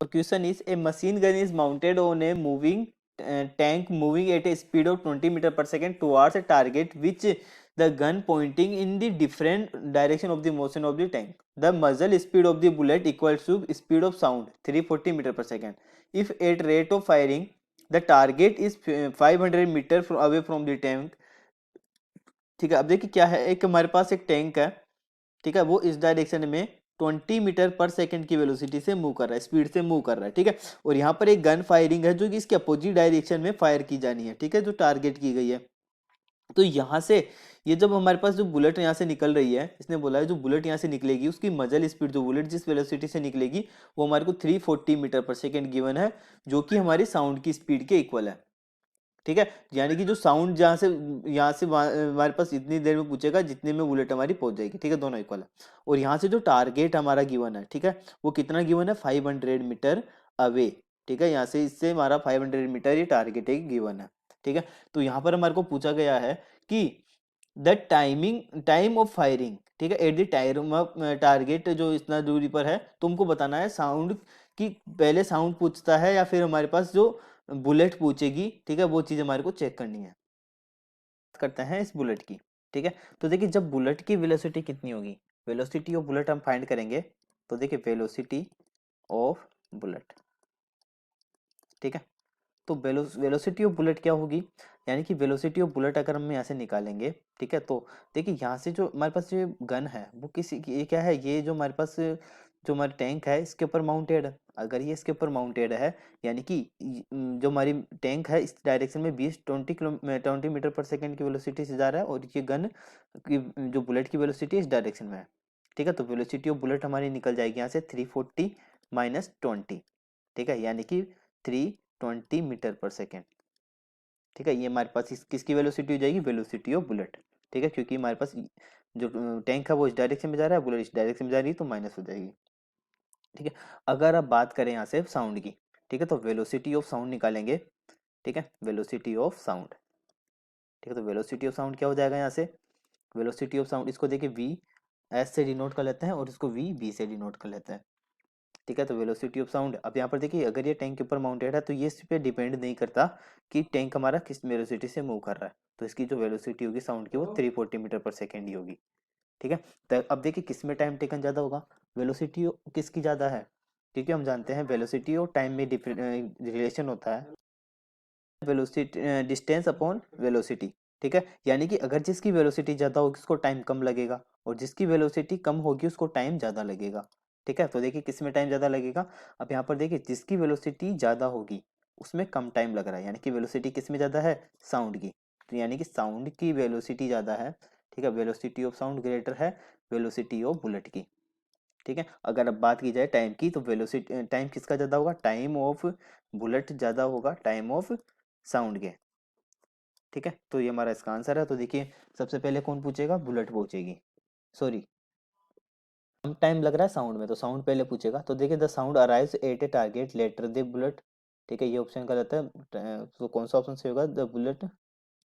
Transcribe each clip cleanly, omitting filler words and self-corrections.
तो question is a machine gun is mounted on a moving tank moving at a speed of 20 meter per second towards a target which the gun pointing in the different direction of the motion of the tank. The muzzle speed of the bullet equals to speed of sound 340 meter per second if at rate of firing the target is 500 meter away from the tank. ठीक है, अब देखिए क्या है, एक हमारे पास एक tank है, ठीक है, वो इस डायरेक्शन में 20 मीटर पर सेकंड की वेलोसिटी से मूव कर रहा है, स्पीड से मूव कर रहा है, ठीक है। और यहाँ पर एक गन फायरिंग है जो कि इसके अपोजिट डायरेक्शन में फायर की जानी है, ठीक है, जो टारगेट की गई है। तो यहाँ से ये जब हमारे पास जो बुलेट यहाँ से निकल रही है, इसने बोला है जो बुलेट यहाँ से निकलेगी उसकी मजल स्पीड, जो बुलेट जिस वेलोसिटी से निकलेगी वो हमारे को 340 मीटर पर सेकेंड गिवन है, जो कि हमारी साउंड की स्पीड के इक्वल है, ठीक है। यानी कि जो साउंड जहाँ से यहाँ से हमारे पास इतनी देर में पूछेगा जितने में बुलेट हमारी पहुंच जाएगी, ठीक है, दोनों इक्वल है। और यहाँ से जो टारगेट हमारा गिवन है, ठीक है, वो कितना गिवन है, 500 मीटर अवे, ठीक है, यहाँ से इससे हमारा 500 मीटर ये टारगेट एक गिवन है, ठीक है। तो यहाँ पर हमारे को पूछा गया है कि द टाइम ऑफ फायरिंग, ठीक है, at the time of target जो इतना दूरी पर है, तुमको बताना है साउंड की, पहले साउंड पूछता है या फिर हमारे पास जो बुलेट पूछेगी, ठीक है, वो चीज हमारे को चेक करनी है। करते हैं इस बुलेट की, ठीक है। तो देखिए जब बुलेट की वेलोसिटी कितनी होगी, वेलोसिटी ऑफ बुलेट हम फाइंड करेंगे, तो देखिए वेलोसिटी ऑफ बुलेट, ठीक है। तो वेलोसिटी ऑफ बुलेट क्या होगी, यानी कि वेलोसिटी ऑफ बुलेट अगर हम यहाँ से निकालेंगे, ठीक है, तो देखिए यहाँ से जो हमारे पास जो गन है वो किसी ये क्या है, ये जो हमारे पास जो हमारी टैंक है इसके ऊपर माउंटेड है। अगर ये इसके ऊपर माउंटेड है यानी कि जो हमारी टैंक है इस डायरेक्शन में 20 मीटर पर सेकेंड की वेलोसिटी से जा रहा है, और ये गन की जो बुलेट की वेलोसिटी इस डायरेक्शन में है, ठीक है। तो वेलोसिटी ऑफ बुलेट हमारी निकल जाएगी यहाँ से 340 माइनस 20, ठीक है, यानी कि 320 मीटर पर सेकेंड, ठीक है। ये हमारे पास किसकी वेलोसिटी हो जाएगी, वेलोसिटी ऑफ बुलेट, ठीक है, क्योंकि हमारे पास जो टैंक है वो इस डायरेक्शन में जा रहा है, बुलेट इस डायरेक्शन में जा रही है, तो माइनस हो जाएगी, ठीक है। अगर आप बात करें यहाँ से साउंड की, ठीक है, तो वेलोसिटी ऑफ साउंड निकालेंगे, ठीक है, वेलोसिटी ऑफ साउंड, ठीक है। तो वेलोसिटी ऑफ साउंड क्या हो जाएगा यहाँ से, वेलोसिटी ऑफ साउंड इसको देखिए वी एस से डिनोट कर लेते हैं और इसको वी बी से डिनोट कर लेते हैं, ठीक है। तो वेलोसिटी ऑफ साउंड, अब यहाँ पर देखिए अगर ये टैंक के ऊपर माउंटेड है तो ये इस पे डिपेंड नहीं करता कि टैंक हमारा किस वेलोसिटी से मूव कर रहा है, तो इसकी जो वेलोसिटी होगी साउंड की वो 340 मीटर पर सेकेंड ही होगी, ठीक है। तो अब देखिए किस में टाइम टेकन ज्यादा होगा, वेलोसिटी किसकी ज्यादा है, क्योंकि हम जानते हैं वेलोसिटी और टाइम में रिलेशन होता है, वेलोसिटी डिस्टेंस अपॉन वेलोसिटी, ठीक है। यानी कि अगर जिसकी वेलोसिटी ज्यादा होगी उसको टाइम कम लगेगा, और जिसकी वेलोसिटी कम होगी उसको टाइम ज्यादा लगेगा, ठीक है। तो देखिए किस में टाइम ज्यादा लगेगा, अब यहाँ पर देखिए जिसकी वेलोसिटी ज्यादा होगी उसमें कम टाइम लग रहा है, यानी कि वेलोसिटी किस में ज्यादा है, साउंड की, तो यानी कि साउंड की वेलोसिटी ज्यादा है, ठीक है। वेलोसिटी ऑफ साउंड ग्रेटर है वेलोसिटी ऑफ बुलेट की, ठीक है। अगर अब बात की जाए टाइम की, तो वेलोसिटी टाइम किसका ज्यादा होगा, टाइम ऑफ बुलेट ज्यादा होगा टाइम ऑफ साउंड के, ठीक है। तो ये हमारा इसका आंसर है। तो देखिए सबसे पहले कौन पूछेगा, बुलेट पूछेगी, सॉरी कम टाइम लग रहा है साउंड में, तो साउंड पहले पूछेगा। तो देखिए the sound arrives at a target later the bullet, ठीक है, ये ऑप्शन गलत है, तो कौन सा ऑप्शन सही होगा, द बुलेट,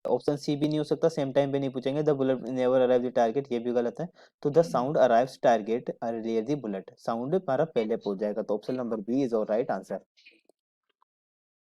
ऑप्शन सी भी नहीं हो सकता, सेम टाइम पे नहीं पूछेंगे, the bullet never arrive the target, ये भी गलत है। तो the sound arrives target earlier the bullet, sound हमारा पहले पहुंच जाएगा, तो ऑप्शन नंबर बी इज और राइट आंसर।